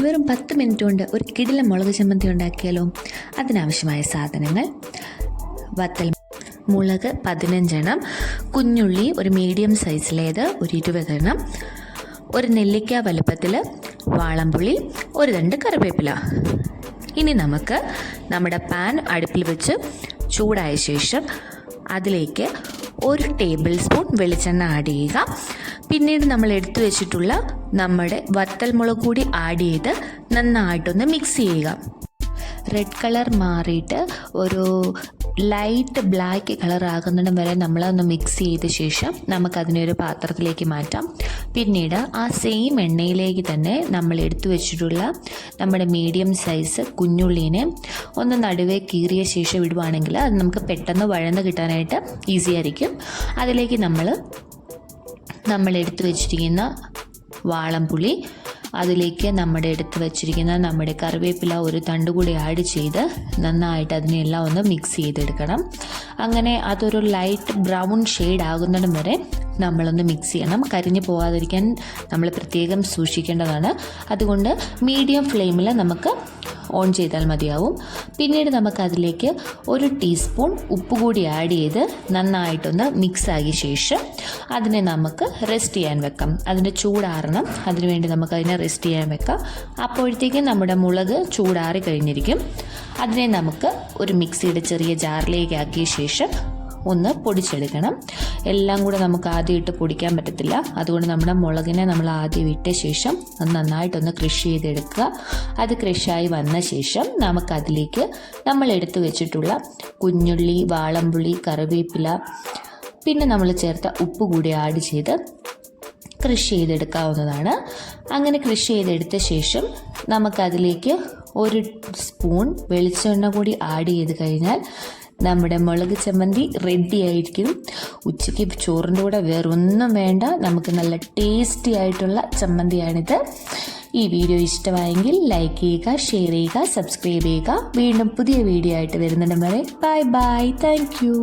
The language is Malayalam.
വെറും 10 മിനിറ്റ് കൊണ്ട് ഒരു കിടിലൻ മുളക് ചമ്മന്തി ഉണ്ടാക്കിയാലോ? അതിനാവശ്യമായ സാധനങ്ങൾ: വത്തൽ മുളക് 15 എണ്ണം, കുഞ്ഞുള്ളി ഒരു മീഡിയം സൈസിലേത് ഒരു 20 എണ്ണം, ഒരു നെല്ലിക്ക വലുപ്പത്തിൽ വാളംപുളി, ഒരു തണ്ട് കറിവേപ്പില. ഇനി നമുക്ക് നമ്മുടെ പാൻ അടുപ്പിൽ വെച്ച് ചൂടായ ശേഷം അതിലേക്ക് 1 ടേബിൾ സ്പൂൺ വെളിച്ചെണ്ണ ആഡ് ചെയ്യുക. പിന്നീട് നമ്മൾ എടുത്തു വെച്ചിട്ടുള്ള നമ്മുടെ വത്തൽ മുളക് കൂടി ആഡ് ചെയ്ത് നന്നായിട്ടൊന്ന് മിക്സ് ചെയ്യുക. റെഡ് കളർ മാറിയിട്ട് ഒരു ലൈറ്റ് ബ്ലാക്ക് കളർ ആകുന്നിടം വരെ നമ്മളൊന്ന് മിക്സ് ചെയ്ത ശേഷം നമുക്കതിനെ ഒരു പാത്രത്തിലേക്ക് മാറ്റാം. പിന്നീട് ആ സെയിം എണ്ണയിലേക്ക് തന്നെ നമ്മൾ എടുത്തു വെച്ചിട്ടുള്ള നമ്മുടെ മീഡിയം സൈസ് കുഞ്ഞുള്ളീനെ ഒന്ന് നടുവേ കീറിയ ശേഷം ഇടുവാണെങ്കിൽ അത് നമുക്ക് പെട്ടെന്ന് വഴന്ന് കിട്ടാനായിട്ട് ഈസി ആയിരിക്കും. അതിലേക്ക് നമ്മൾ എടുത്തു വെച്ചിരിക്കുന്ന വാളംപുളി, അതിലേക്ക് എടുത്ത് വെച്ചിരിക്കുന്ന നമ്മുടെ കറിവേപ്പില ഒരു തണ്ട് കൂടി ആഡ് ചെയ്ത് നന്നായിട്ട് അതിനെല്ലാം ഒന്ന് മിക്സ് ചെയ്തെടുക്കണം. അങ്ങനെ അതൊരു ലൈറ്റ് ബ്രൗൺ ഷെയ്ഡ് ആകുന്നിടം വരെ നമ്മളൊന്ന് മിക്സ് ചെയ്യണം. കരിഞ്ഞു പോകാതിരിക്കാൻ നമ്മൾ പ്രത്യേകം സൂക്ഷിക്കേണ്ടതാണ്. അതുകൊണ്ട് മീഡിയം ഫ്ലെയിമിൽ നമുക്ക് ഓൺ ചെയ്താൽ മതിയാവും. പിന്നീട് നമുക്കതിലേക്ക് 1 ടീസ്പൂൺ ഉപ്പ് കൂടി ആഡ് ചെയ്ത് നന്നായിട്ടൊന്ന് മിക്സ് ആക്കിയ ശേഷം അതിനെ നമുക്ക് റെസ്റ്റ് ചെയ്യാൻ വെക്കാം. അതിൻ്റെ ചൂടാറണം, അതിനുവേണ്ടി നമുക്കതിനെ റെസ്റ്റ് ചെയ്യാൻ വെക്കാം. അപ്പോഴത്തേക്കും നമ്മുടെ മുളക് ചൂടാറി കഴിഞ്ഞിരിക്കും. അതിനെ നമുക്ക് ഒരു മിക്സിയുടെ ചെറിയ ജാറിലേക്ക് ആക്കിയ ശേഷം ഒന്ന് പൊടിച്ചെടുക്കണം. എല്ലാം കൂടെ നമുക്ക് ആദ്യം ഇട്ട് പൊടിക്കാൻ പറ്റത്തില്ല. അതുകൊണ്ട് നമ്മുടെ മുളകിനെ നമ്മൾ ആദ്യം ഇട്ട ശേഷം അത് നന്നായിട്ടൊന്ന് ക്രഷ് ചെയ്തെടുക്കുക. അത് ക്രഷായി വന്ന ശേഷം നമുക്കതിലേക്ക് നമ്മൾ എടുത്തു വെച്ചിട്ടുള്ള കുഞ്ഞുള്ളി, വാളംപുളി, കറിവേപ്പില, പിന്നെ നമ്മൾ ചേർത്ത ഉപ്പ് കൂടി ആഡ് ചെയ്ത് ക്രഷ് ചെയ്തെടുക്കാവുന്നതാണ്. അങ്ങനെ ക്രഷ് ചെയ്തെടുത്ത ശേഷം നമുക്കതിലേക്ക് 1 സ്പൂൺ വെളിച്ചെണ്ണ കൂടി ആഡ് ചെയ്ത് കഴിഞ്ഞാൽ നമ്മുടെ മുളക് ചമ്മന്തി റെഡി ആയിരിക്കും. ഉച്ചയ്ക്ക് ചോറിൻ്റെ കൂടെ വേറൊന്നും വേണ്ട, നമുക്ക് നല്ല ടേസ്റ്റി ആയിട്ടുള്ള ചമ്മന്തിയാണിത്. ഈ വീഡിയോ ഇഷ്ടമായെങ്കിൽ ലൈക്ക് ചെയ്യുക, ഷെയർ ചെയ്യുക, സബ്സ്ക്രൈബ് ചെയ്യുക. വീണ്ടും പുതിയ വീഡിയോ ആയിട്ട് വരുന്നിടം വരെ ബൈ ബൈ. Thank you.